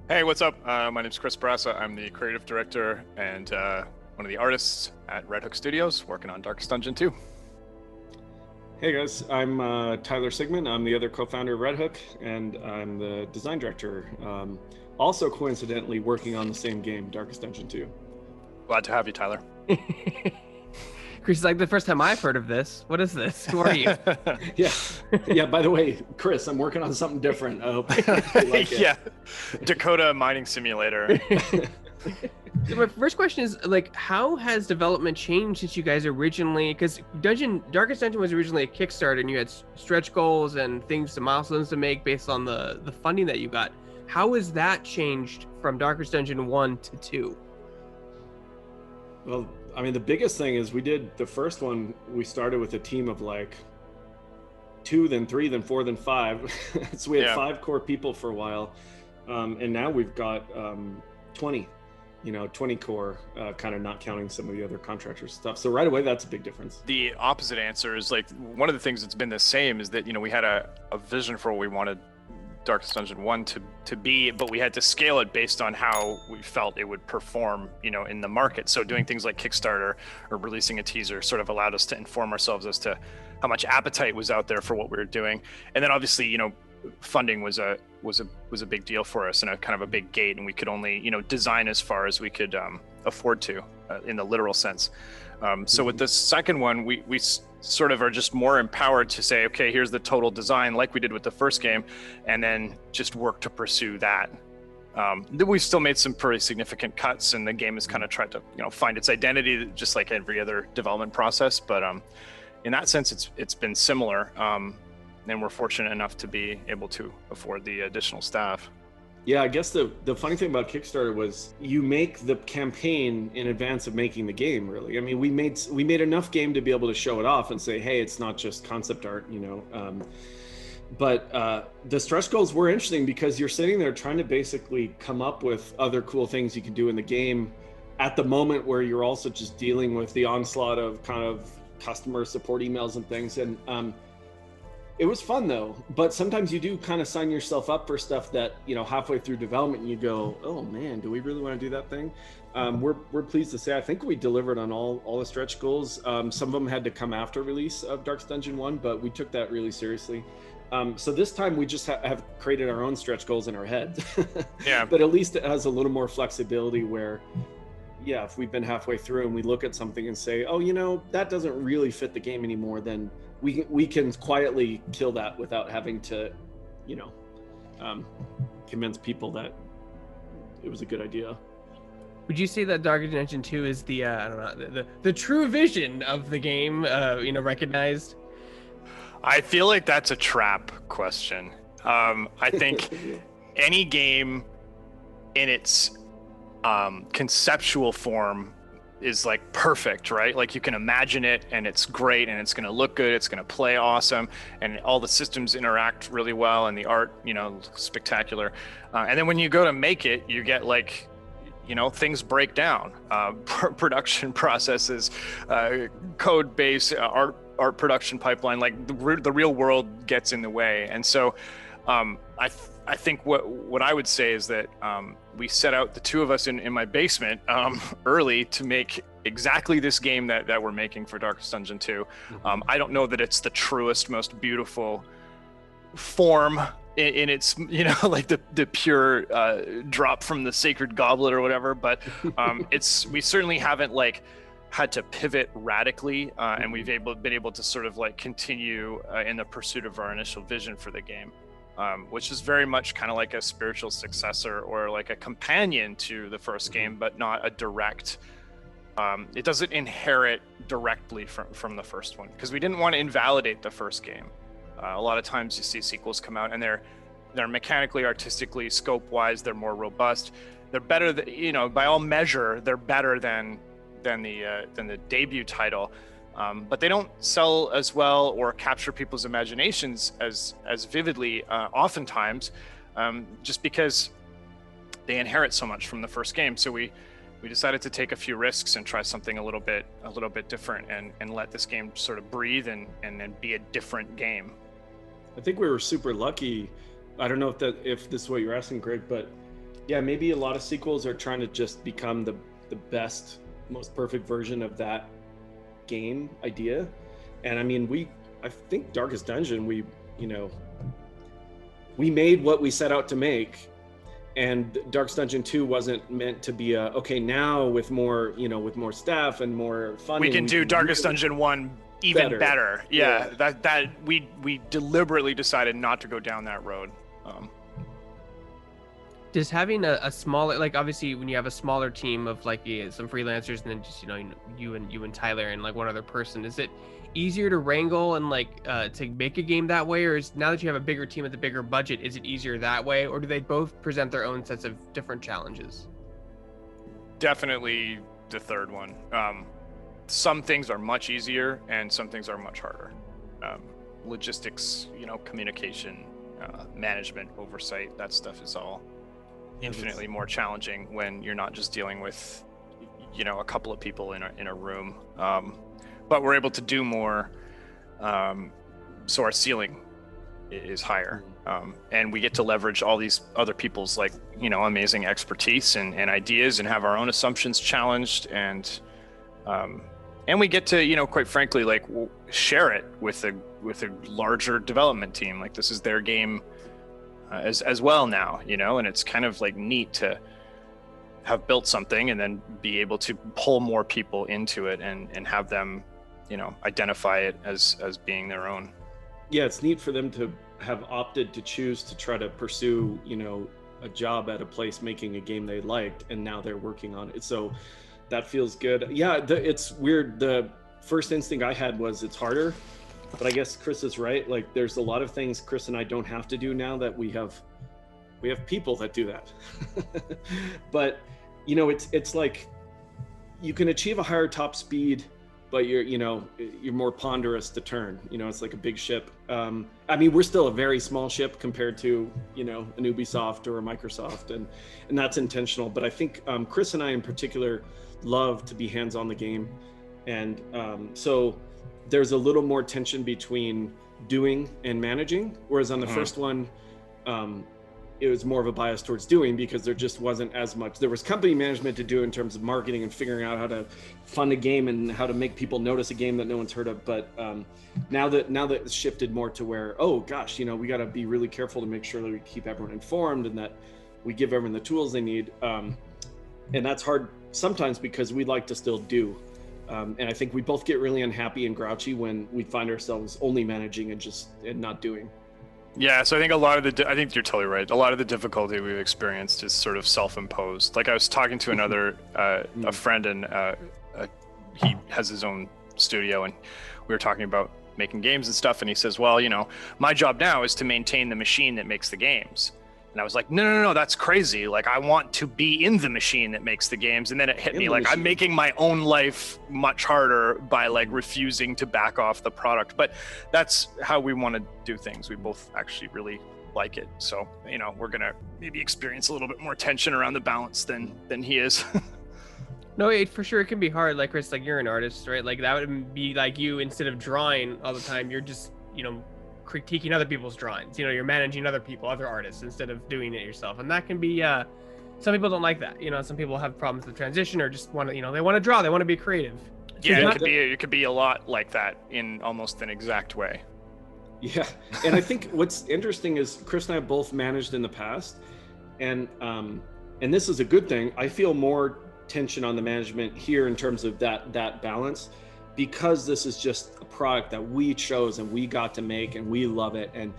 Hey, what's up? My name's Chris Brassa. I'm the creative director and one of the artists at Red Hook Studios, working on Darkest Dungeon II. Hey guys, I'm Tyler Sigmund. I'm the other co-founder of Red Hook, and I'm the design director. Also coincidentally working on the same game, Darkest Dungeon II. Glad to have you, Tyler. Chris is like, the first time I've heard of this. What is this? Who are you? Yeah. By the way, Chris, I'm working on something different. I hope you like it. Yeah, Dakota mining simulator. So my first question is, like, how has development changed since you guys originally? Because Darkest Dungeon was originally a Kickstarter, and you had stretch goals and things, milestones to make based on the funding that you got. How has that changed from Darkest Dungeon 1 to 2? Well, I mean, the biggest thing is we did the first one, we started with a team of like 2, then 3, then 4, then 5. So we had 5 core people for a while. And now we've got 20 core, kind of not counting some of the other contractors stuff. So right away, that's a big difference. The opposite answer is, like, one of the things that's been the same is that, we had a vision for what we wanted Darkest Dungeon 1 to be, but we had to scale it based on how we felt it would perform, in the market. So doing things like Kickstarter or releasing a teaser sort of allowed us to inform ourselves as to how much appetite was out there for what we were doing. And then obviously, funding was a big deal for us and a kind of a big gate, and we could only, design as far as we could afford to, in the literal sense. So with the second one, we sort of are just more empowered to say, okay, here's the total design, like we did with the first game, and then just work to pursue that. We've still made some pretty significant cuts, and the game has kind of tried to, find its identity, just like every other development process. But in that sense, it's been similar, and we're fortunate enough to be able to afford the additional staff. Yeah, I guess the funny thing about Kickstarter was you make the campaign in advance of making the game, really. I mean, we made enough game to be able to show it off and say, hey, it's not just concept art, But the stretch goals were interesting because you're sitting there trying to basically come up with other cool things you can do in the game at the moment where you're also just dealing with the onslaught of kind of customer support emails and things. And it was fun though, but sometimes you do kind of sign yourself up for stuff that, halfway through development you go, oh man, do we really want to do that thing? We're pleased to say I think we delivered on all the stretch goals. Some of them had to come after release of Darkest Dungeon 1, but we took that really seriously. So this time we just have created our own stretch goals in our heads. Yeah. But at least it has a little more flexibility where, if we've been halfway through and we look at something and say, oh, that doesn't really fit the game anymore, then we can quietly kill that without having to, convince people that it was a good idea. Would you say that Darkest Dungeon 2 is the the true vision of the game, recognized? I feel like that's a trap question. I think any game in its conceptual form is like perfect, right? Like you can imagine it and it's great and it's going to look good, it's going to play awesome, and all the systems interact really well and the art, looks spectacular. And then when you go to make it, you get like, things break down, production processes, code base, art production pipeline, like the real world gets in the way. And so I think what I would say is that we set out, the two of us in my basement early, to make exactly this game that we're making for Darkest Dungeon 2. I don't know that it's the truest, most beautiful form in its, like the pure drop from the sacred goblet or whatever, but we certainly haven't like had to pivot radically, and we've been able to sort of like continue in the pursuit of our initial vision for the game. Which is very much kind of like a spiritual successor or like a companion to the first game, but not a direct, it doesn't inherit directly from the first one, because we didn't want to invalidate the first game. A lot of times you see sequels come out and they're mechanically, artistically, scope-wise, they're more robust. They're better, by all measure, they're better than the debut title. But they don't sell as well or capture people's imaginations as vividly, oftentimes, just because they inherit so much from the first game. So we decided to take a few risks and try something a little bit different, and let this game sort of breathe and be a different game. I think we were super lucky. I don't know if this is what you're asking, Greg, but yeah, maybe a lot of sequels are trying to just become the best, most perfect version of that game idea. And I mean, I think Darkest Dungeon, we made what we set out to make, and Darkest Dungeon 2 wasn't meant to be okay, now with more staff and more funding, we can do Darkest Dungeon 1 even better. Yeah. That we deliberately decided not to go down that road. Does having a smaller, like, obviously when you have a smaller team of like some freelancers and then just you and Tyler and like one other person, is it easier to wrangle and like to make a game that way, or is now that you have a bigger team with a bigger budget, is it easier that way, or do they both present their own sets of different challenges? Definitely the third one. Some things are much easier and some things are much harder. Logistics, communication, management, oversight, that stuff is all infinitely more challenging when you're not just dealing with a couple of people in a room, but we're able to do more, so our ceiling is higher, and we get to leverage all these other people's amazing expertise and ideas, and have our own assumptions challenged, and we get to quite frankly share it with a larger development team. Like, this is their game as well now, and it's kind of neat to have built something and then be able to pull more people into it and have them identify it as being their own. Yeah, it's neat for them to have opted to choose to try to pursue a job at a place making a game they liked, and now they're working on it, so that feels good. Yeah, it's weird. The first instinct I had was it's harder, but I guess Chris is right. Like, there's a lot of things Chris and I don't have to do now that we have people that do that. But it's like you can achieve a higher top speed, but you're more ponderous to turn. It's like a big ship. I mean, we're still a very small ship compared to an Ubisoft or a Microsoft, and that's intentional. But I think Chris and I in particular love to be hands on the game, and so there's a little more tension between doing and managing, whereas on the first one, it was more of a bias towards doing, because there just wasn't as much. There was company management to do in terms of marketing and figuring out how to fund a game and how to make people notice a game that no one's heard of. But now that it's shifted more to where, oh gosh, we got to be really careful to make sure that we keep everyone informed and that we give everyone the tools they need. And that's hard sometimes because we like to still do. And I think we both get really unhappy and grouchy when we find ourselves only managing and not doing. Yeah, so I think I think you're totally right. A lot of the difficulty we've experienced is sort of self-imposed. Like, I was talking to another a friend, and he has his own studio, and we were talking about making games and stuff, and he says, well, my job now is to maintain the machine that makes the games. And I was like, no, that's crazy. Like, I want to be in the machine that makes the games. And then it hit me, like, I'm making my own life much harder by refusing to back off the product. But that's how we want to do things. We both actually really like it. So, we're going to maybe experience a little bit more tension around the balance than he is. No, for sure it can be hard. Like, Chris, you're an artist, right? Like, that would be like you, instead of drawing all the time, you're just, critiquing other people's drawings. You're managing other artists instead of doing it yourself, and that can be some people don't like that. Some people have problems with transition, or just want to they want to draw, they want to be creative. Yeah, it could be a lot like that in almost an exact way. Yeah, and I think what's interesting is Chris and I have both managed in the past, and this is a good thing. I feel more tension on the management here in terms of that balance, because this is just a product that we chose and we got to make and we love it. And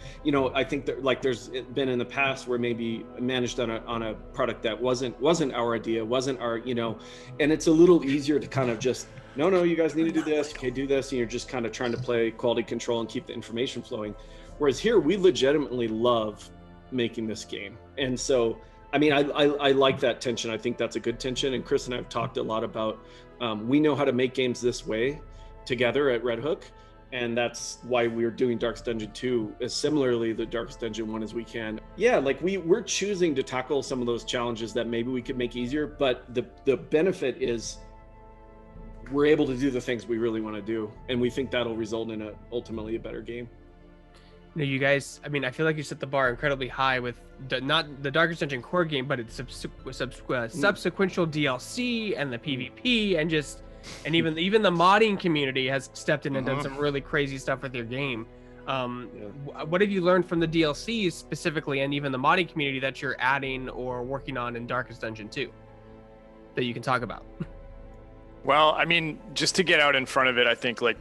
I think that there's been in the past where maybe managed on a product that wasn't our idea, wasn't our, and it's a little easier to kind of just, no, you guys need to do this, okay, do this, and you're just kind of trying to play quality control and keep the information flowing. Whereas here, we legitimately love making this game. And so, I mean, I like that tension. I think that's a good tension. And Chris and I have talked a lot about, we know how to make games this way together at Red Hook. And that's why we're doing Darkest Dungeon 2 as similarly the Darkest Dungeon 1 as we can. Yeah, we're choosing to tackle some of those challenges that maybe we could make easier, but the benefit is we're able to do the things we really want to do. And we think that'll result in ultimately a better game. You know, you guys, I mean, I feel like you set the bar incredibly high with not the Darkest Dungeon core game, but its subsequential DLC and the PvP and even the modding community has stepped in and done some really crazy stuff with your game. What have you learned from the DLCs specifically, and even the modding community that you're adding or working on in Darkest Dungeon 2 that you can talk about? Well, I mean, just to get out in front of it, I think like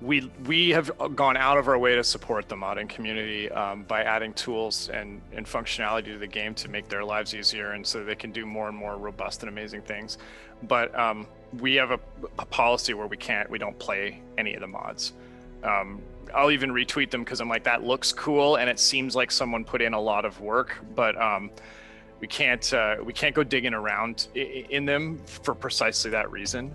we have gone out of our way to support the modding community by adding tools and functionality to the game to make their lives easier, and so they can do more and more robust and amazing things. But we have a policy where we don't play any of the mods. I'll even retweet them because I'm like, that looks cool and it seems like someone put in a lot of work, but we can't go digging around in them for precisely that reason.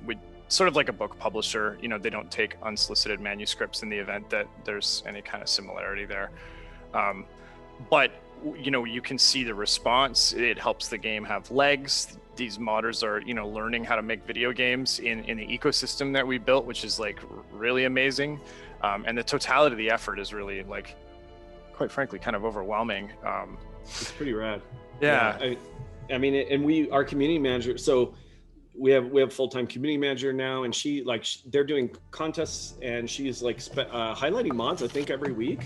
We sort of like a book publisher, you know, they don't take unsolicited manuscripts in the event that there's any kind of similarity there. But you know, you can see the response. It helps the game have legs. These modders are, you know, learning how to make video games in the ecosystem that we built, which is like really amazing. And the totality of the effort is really, like, quite frankly, kind of overwhelming. It's pretty rad. Yeah. I mean, and our community manager, so we have full-time community manager now, and they're doing contests, and she's like highlighting mods, I think, every week,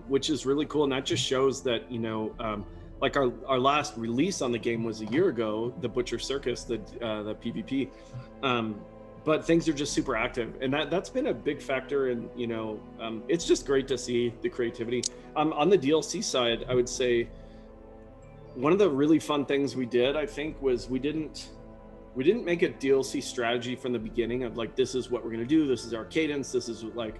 which is really cool. And that just shows that, you know, like our last release on the game was a year ago, the Butcher Circus, the PvP, but things are just super active, and that's been a big factor. And you know, it's just great to see the creativity. On the DLC side, I would say one of the really fun things we did, I think, was we didn't make a DLC strategy from the beginning of like, this is what we're going to do, this is our cadence, this is like,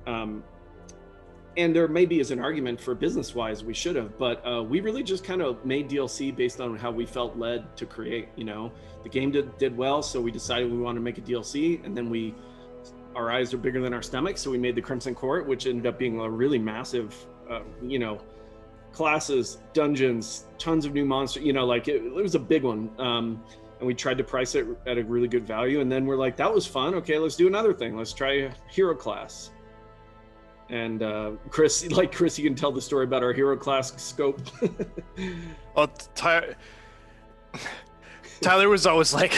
and there maybe is an argument for business wise we should have, but we really just kind of made DLC based on how we felt led to create. You know, the game did well, so we decided we wanted to make a DLC, and then our eyes are bigger than our stomachs, so we made the Crimson Court, which ended up being a really massive, you know, classes, dungeons, tons of new monsters, you know, like it was a big one. And we tried to price it at a really good value. And then we're like, that was fun. Okay, let's do another thing. Let's try a hero class. And Chris, you can tell the story about our hero class scope. Well, Tyler was always like,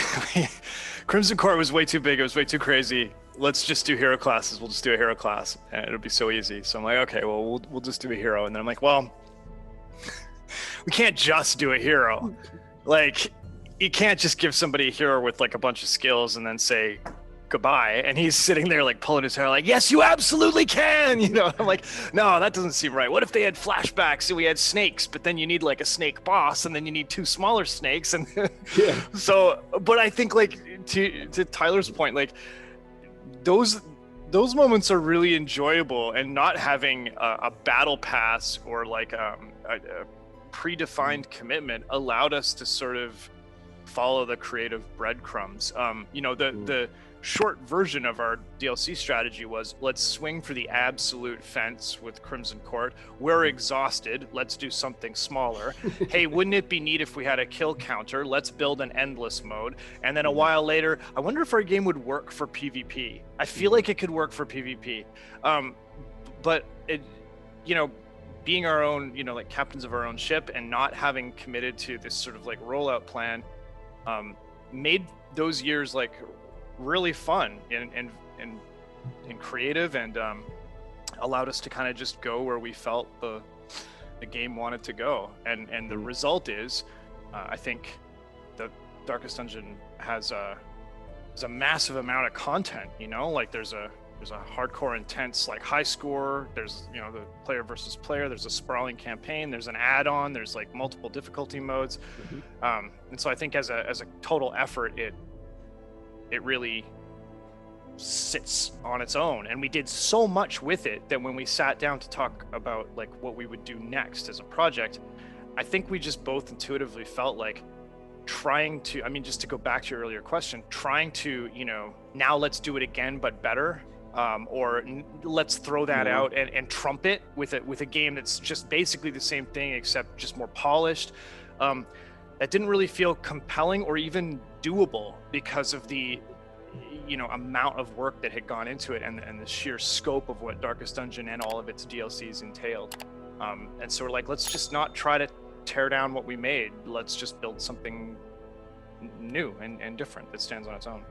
Crimson Court was way too big. It was way too crazy. Let's just do hero classes. We'll just do a hero class and it'll be so easy. So I'm like, okay, well, we'll just do a hero. And then I'm like, well, we can't just do a hero. Like, you can't just give somebody a hero with like a bunch of skills and then say goodbye. And he's sitting there like pulling his hair like, yes, you absolutely can. You know, I'm like, no, that doesn't seem right. What if they had flashbacks and we had snakes, but then you need like a snake boss and then you need two smaller snakes. And yeah. So, but I think like to Tyler's point, like those moments are really enjoyable, and not having a battle pass or like a predefined commitment allowed us to sort of follow the creative breadcrumbs. You know, the short version of our DLC strategy was, let's swing for the absolute fence with Crimson Court. We're exhausted. Let's do something smaller. Hey, wouldn't it be neat if we had a kill counter? Let's build an endless mode. And then a while later, I wonder if our game would work for PvP. I feel like it could work for PvP. But it, you know, being our own, you know, like captains of our own ship and not having committed to this sort of like rollout plan, made those years like really fun and creative, and allowed us to kind of just go where we felt the game wanted to go. And the result is, I think the Darkest Dungeon has a massive amount of content. You know, like there's a hardcore, intense, like high score. There's, you know, the player versus player. There's a sprawling campaign. There's an add-on. There's like multiple difficulty modes. And so I think as a total effort, it really sits on its own. And we did so much with it that when we sat down to talk about like what we would do next as a project, I think we just both intuitively felt like trying to, I mean, just to go back to your earlier question, trying to, you know, now let's do it again but better. Or let's throw that out and trump it with a game that's just basically the same thing except just more polished. That didn't really feel compelling or even doable because of the, amount of work that had gone into it, and the sheer scope of what Darkest Dungeon and all of its DLCs entailed. And so we're like, let's just not try to tear down what we made. Let's just build something new and different that stands on its own.